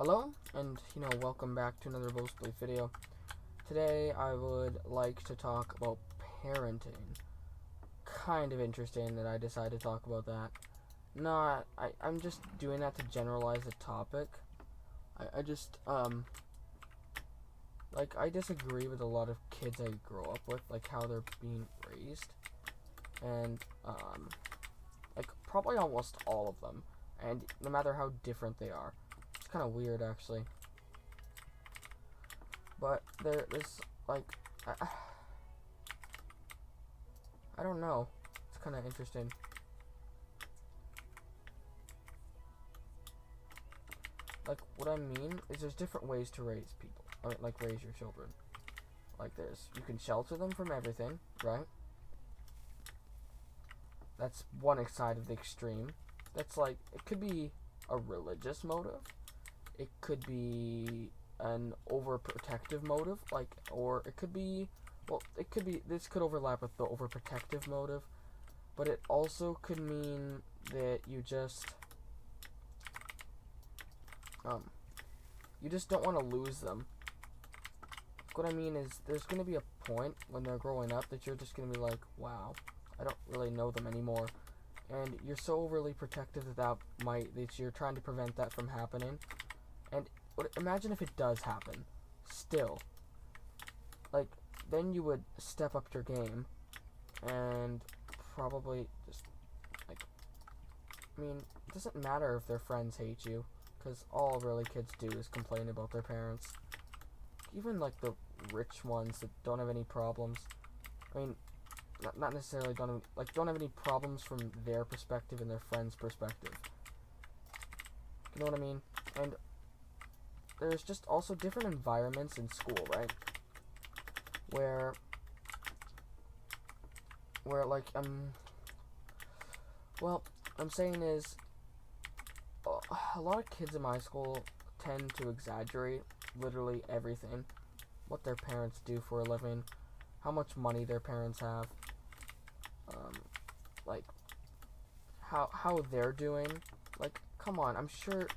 Hello, and welcome back to another Bowspleef video. Today I would like to talk about parenting. Kind of interesting that I decided to talk about that. I'm just doing that to generalize the topic. I disagree with a lot of kids I grow up with, like how they're being raised. And, probably almost all of them. And no matter how different they are. It's kind of weird, actually. But there's I don't know. It's kind of interesting. Like, what I mean is there's different ways to raise people. Raise your children. You can shelter them from everything, right? That's one side of the extreme. That's it could be a religious motive. It could be an overprotective motive, or it could be, this could overlap with the overprotective motive, but it also could mean that you just don't want to lose them. What I mean is, there's going to be a point when they're growing up that you're just going to be like, wow, I don't really know them anymore. And you're so overly protective that you're trying to prevent that from happening. And imagine if it does happen. Still. Then you would step up your game. And probably just, it doesn't matter if their friends hate you. Because all really kids do is complain about their parents. Even, the rich ones that don't have any problems. Not necessarily don't have any problems from their perspective and their friend's perspective. You know what I mean? And there's just also different environments in school, right? Where I'm saying is, a lot of kids in my school tend to exaggerate literally everything. What their parents do for a living, how much money their parents have, how they're doing. Come on, I'm sure,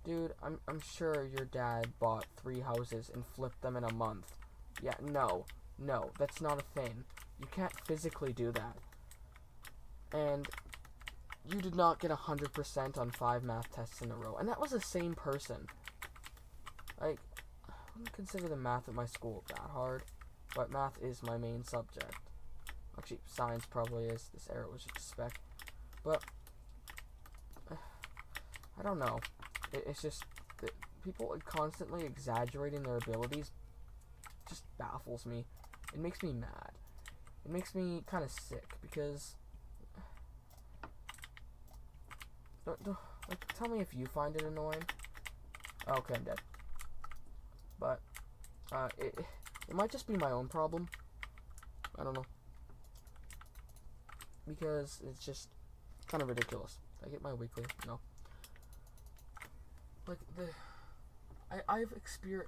dude, I'm sure your dad bought 3 houses and flipped them in a month. Yeah, no, that's not a thing. You can't physically do that. And you did not get 100% on 5 math tests in a row. And that was the same person. I wouldn't consider the math at my school that hard, but math is my main subject. Actually, science probably is. This arrow was just a speck. But I don't know. It's just that people constantly exaggerating their abilities just baffles me. It makes me mad. It makes me kind of sick because tell me if you find it annoying. Okay, I'm dead. But it might just be my own problem. I don't know. Because it's just kind of ridiculous. I get my weekly, no.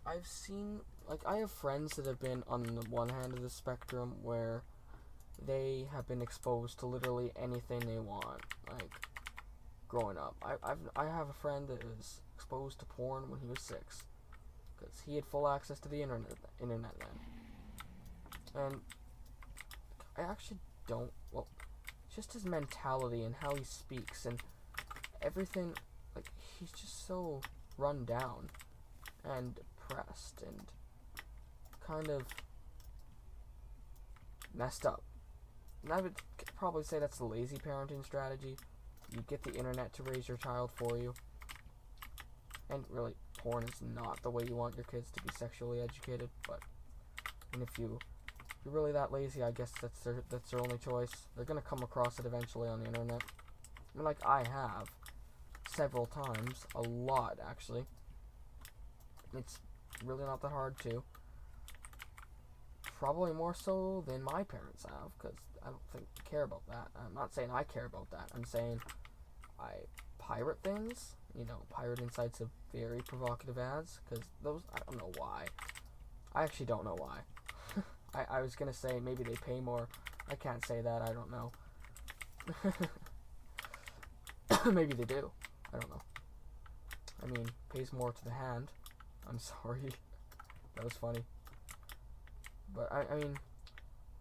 I've seen, I have friends that have been on the one hand of the spectrum where they have been exposed to literally anything they want, growing up. I have a friend that was exposed to porn when he was 6, because he had full access to the internet then. And I actually don't, just his mentality and how he speaks and everything, he's just so run down and depressed and kind of messed up. And I would probably say that's the lazy parenting strategy. You get the internet to raise your child for you. And really, porn is not the way you want your kids to be sexually educated, but if you're really that lazy, I guess that's their only choice. They're gonna come across it eventually on the internet. I have several times, a lot actually. It's really not that hard to. Probably more so than my parents have, because I don't think they care about that. I'm not saying I care about that. I'm saying I pirate things, pirating sites of very provocative ads, because those, I don't know why. I actually don't know why. I was gonna say maybe they pay more. I can't say that, I don't know. Maybe they do. I don't know. I mean, pays more to the hand. I'm sorry. That was funny. But, I mean,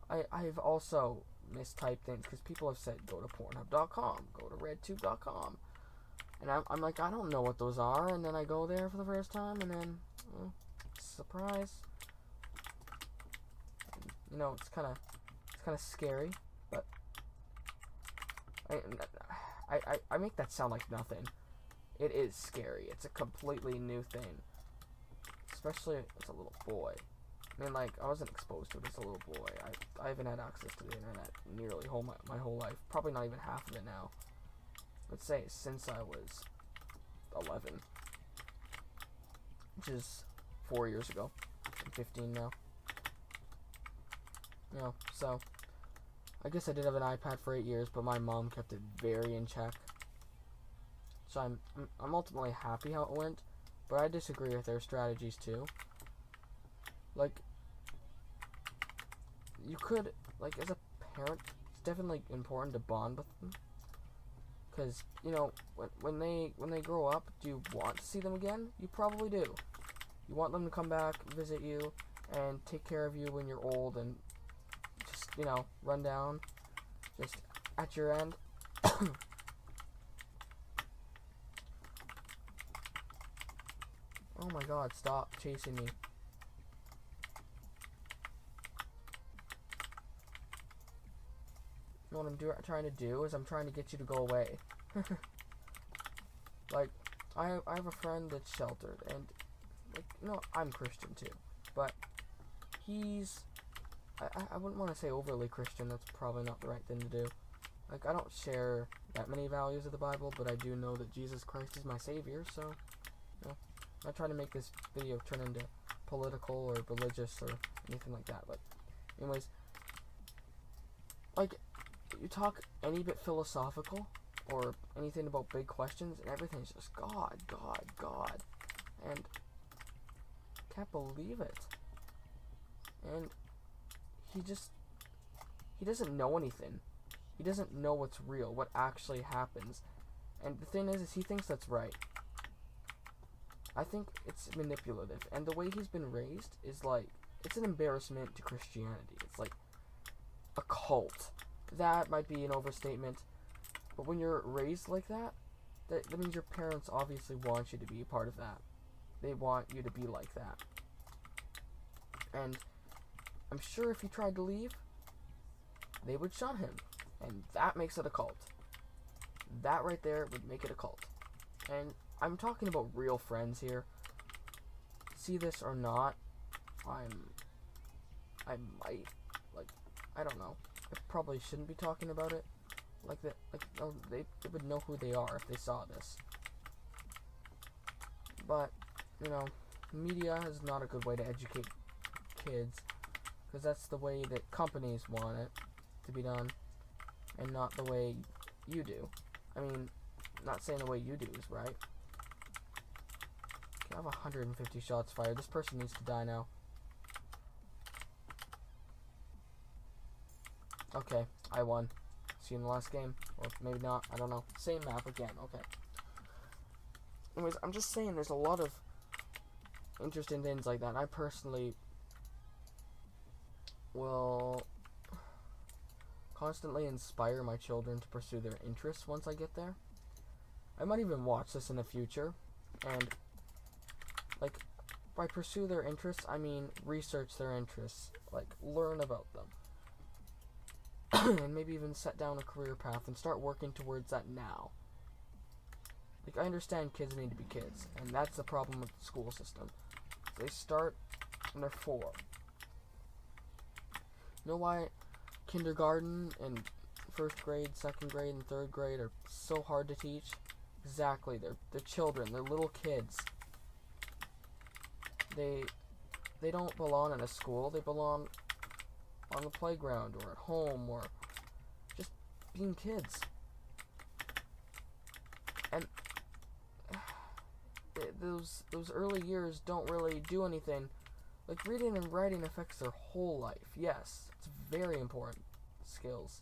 I've also mistyped things because people have said go to Pornhub.com, go to RedTube.com. And I'm like, I don't know what those are. And then I go there for the first time, and then, well, surprise. And, you know, it's kind of scary, but I make that sound like nothing. It is scary. It's a completely new thing, especially as a little boy. I mean, like, I wasn't exposed to it as a little boy. I haven't had access to the internet nearly my whole life. Probably not even half of it now. Let's say since I was 11, which is 4 years ago. I'm 15 now. You know, so I guess I did have an iPad for 8 years, but my mom kept it very in check. So I'm ultimately happy how it went, but I disagree with their strategies too. Like, you could, like, as a parent, it's definitely important to bond with them, because, you know, when they grow up, do you want to see them again? You probably do. You want them to come back, visit you, and take care of you when you're old, and just, you know, run down, just at your end. Oh my god, stop chasing me. You know what I'm trying to do is I'm trying to get you to go away. Like, I have a friend that's sheltered, and, like, you know, I'm Christian too, but he's, I wouldn't want to say overly Christian. That's probably not the right thing to do. Like, I don't share that many values of the Bible, but I do know that Jesus Christ is my savior, so, you know, I'm not trying to make this video turn into political or religious or anything like that, but anyways, like, you talk any bit philosophical or anything about big questions, and everything's just God, God, God, and can't believe it. And he doesn't know anything. He doesn't know what's real, what actually happens. And the thing is he thinks that's right. I think it's manipulative, and the way he's been raised is like, it's an embarrassment to Christianity. It's like a cult. That might be an overstatement, but when you're raised like that, that means your parents obviously want you to be a part of that. They want you to be like that. And I'm sure if he tried to leave, they would shun him, and that makes it a cult. That right there would make it a cult. And I'm talking about real friends here. See this or not, I might, like, I don't know. I probably shouldn't be talking about it like that. Like, no, they would know who they are if they saw this. But, you know, media is not a good way to educate kids, because that's the way that companies want it to be done, and not the way you do. I mean, not saying the way you do is right. I have 150 shots fired. This person needs to die now. Okay, I won. See you in the last game. Or maybe not. I don't know. Same map again. Okay. Anyways, I'm just saying there's a lot of interesting things like that. I personally will constantly inspire my children to pursue their interests once I get there. I might even watch this in the future, and, like, by pursue their interests, I mean research their interests, like, learn about them, and maybe even set down a career path and start working towards that now. Like, I understand kids need to be kids, and that's the problem with the school system. They start when they're 4. You know why kindergarten and first grade, second grade, and third grade are so hard to teach? Exactly. They're children. They're little kids. They don't belong in a school. They belong on the playground or at home or just being kids. And those early years don't really do anything. Like, reading and writing affects their whole life. Yes, it's very important skills.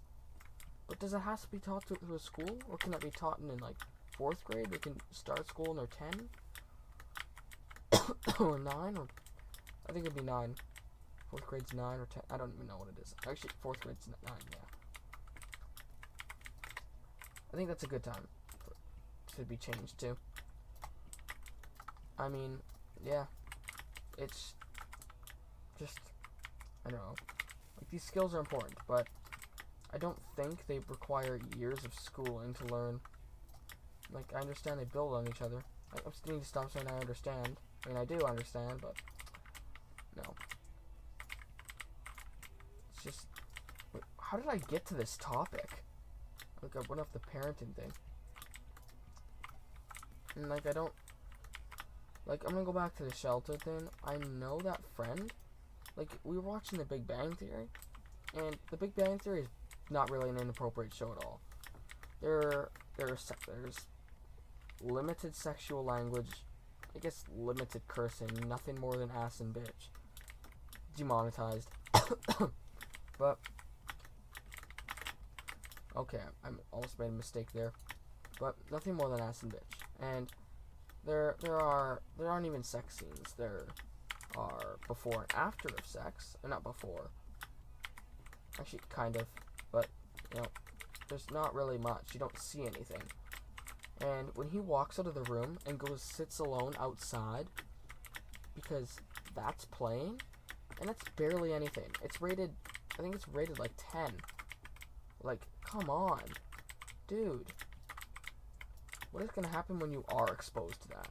But does it have to be taught to a school? Or can it be taught in like 4th grade? They can start school when they're 10? or 9, or I think it'd be 9. 4th grade's 9 or 10. I don't even know what it is. Actually, 4th grade's 9. Yeah. I think that's a good time to be changed to. I mean, yeah. It's just, I don't know. Like, these skills are important, but I don't think they require years of schooling to learn. Like, I understand they build on each other. I just need to stop saying I understand. I mean, I do understand, but no. It's just, wait, how did I get to this topic? Like, I went off the parenting thing. And, like, I don't, like, I'm gonna go back to the shelter thing. I know that friend. Like, we were watching The Big Bang Theory, and The Big Bang Theory is not really an inappropriate show at all. There's limited sexual language, I guess limited cursing, nothing more than ass and bitch. Demonetized. But, okay, I almost made a mistake there. But nothing more than ass and bitch. And there aren't even sex scenes. There are before and after of sex. Or not before. Actually, kind of. But, you know, there's not really much. You don't see anything. And when he walks out of the room and sits alone outside, because that's playing, and that's barely anything. It's rated, I think it's rated like 10. Like, come on. Dude. What is going to happen when you are exposed to that?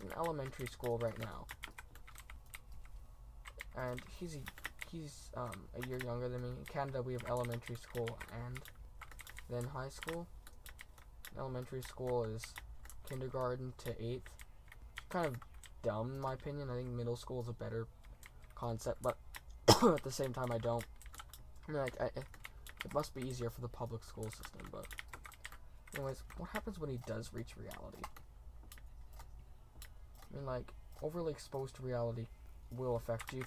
He's in elementary school right now. And he's a year younger than me. In Canada, we have elementary school and then high school. Elementary school is kindergarten to 8th. Kind of dumb in my opinion. I think middle school is a better concept, but at the same time I don't. I mean, like, it must be easier for the public school system, but anyways, what happens when he does reach reality? I mean, like, overly exposed to reality will affect you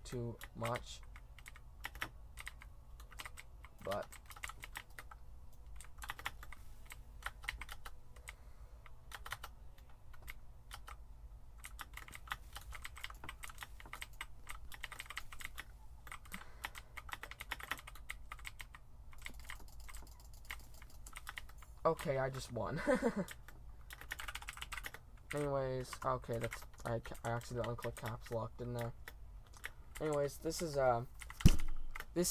too much, but okay, I just won. Anyways, okay, I accidentally clicked caps lock, didn't I? Anyways, this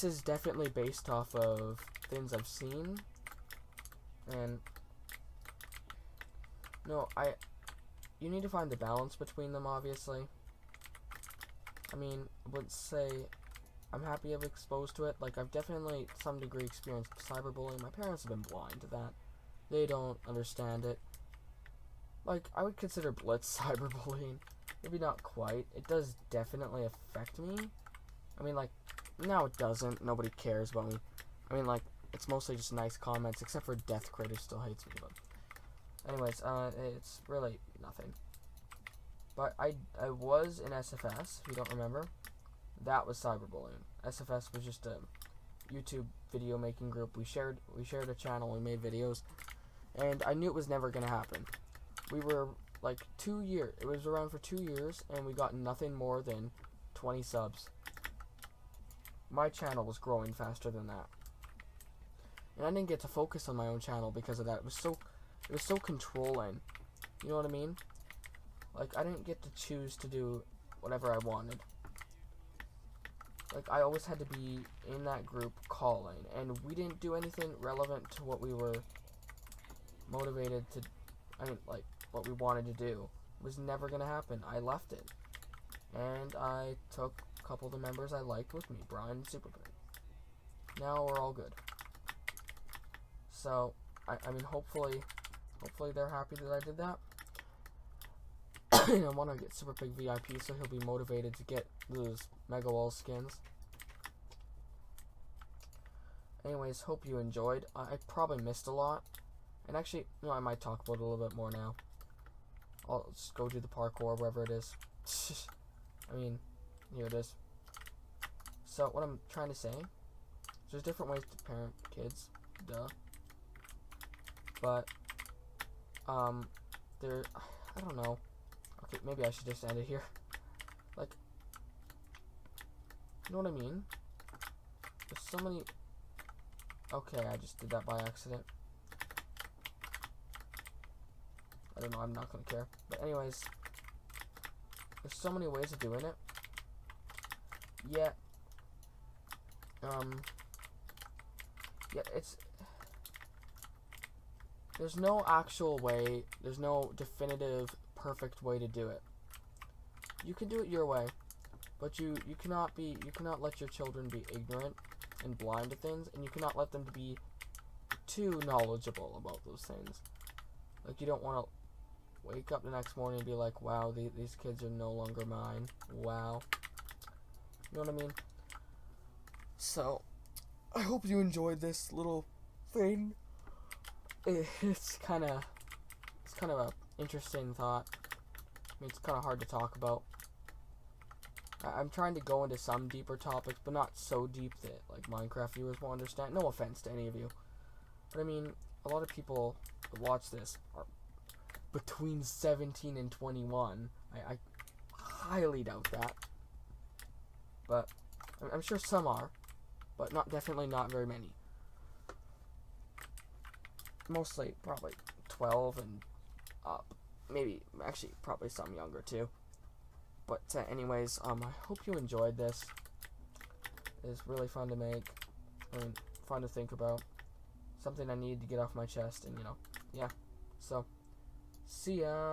is definitely based off of things I've seen, and no, you need to find the balance between them, obviously. I mean, I wouldn't say I'm happy I'm exposed to it. Like, I've definitely, to some degree, experienced cyberbullying. My parents have been blind to that. They don't understand it. Like, I would consider Blitz cyberbullying. Maybe not quite. It does definitely affect me. I mean, like, now it doesn't. Nobody cares about me. I mean, like, it's mostly just nice comments, except for Death Crit, who still hates me. But anyways, it's really nothing. But I was in SFS, if you don't remember. That was cyberbullying. SFS was just a YouTube video making group. We shared a channel, we made videos, and I knew it was never gonna happen. We were like 2 years. It was around for 2 years, and we got nothing more than 20 subs. My channel was growing faster than that, and I didn't get to focus on my own channel because of that. It was so controlling. You know what I mean? Like, I didn't get to choose to do whatever I wanted. Like, I always had to be in that group calling, and we didn't do anything relevant to what we were motivated to, I mean, like, what we wanted to do. It was never gonna happen. I left it. And I took a couple of the members I liked with me, Bryan and Superpig. Now we're all good. So, I mean, hopefully they're happy that I did that. I want to get Superpig VIP so he'll be motivated to get those Mega Wall skins. Anyways, hope you enjoyed. I probably missed a lot. And actually, you know, I might talk about it a little bit more now. I'll just go do the parkour wherever it is. I mean, here it is. So, what I'm trying to say, there's different ways to parent kids. Duh. But, I don't know. Okay, maybe I should just end it here. Like, you know what I mean? There's so many... Okay, I just did that by accident. I don't know, I'm not gonna care. But anyways, there's so many ways of doing it. Yet, it's... There's no actual way, there's no definitive, perfect way to do it. You can do it your way, but you cannot let your children be ignorant and blind to things, and you cannot let them to be too knowledgeable about those things. Like, you don't want to wake up the next morning and be like, wow, these kids are no longer mine. Wow. You know what I mean? So, I hope you enjoyed this little thing. It's kind of a interesting thought. I mean, it's kind of hard to talk about. I'm trying to go into some deeper topics, but not so deep that like Minecraft viewers will understand. No offense to any of you, but I mean, a lot of people that watch this are between 17 and 21. I highly doubt that, but I'm sure some are, but definitely not very many. Mostly probably 12 and up. Maybe actually probably some younger too. But anyways, I hope you enjoyed this. It's really fun to make. I mean, fun to think about. Something I need to get off my chest, and you know, yeah. So, see ya.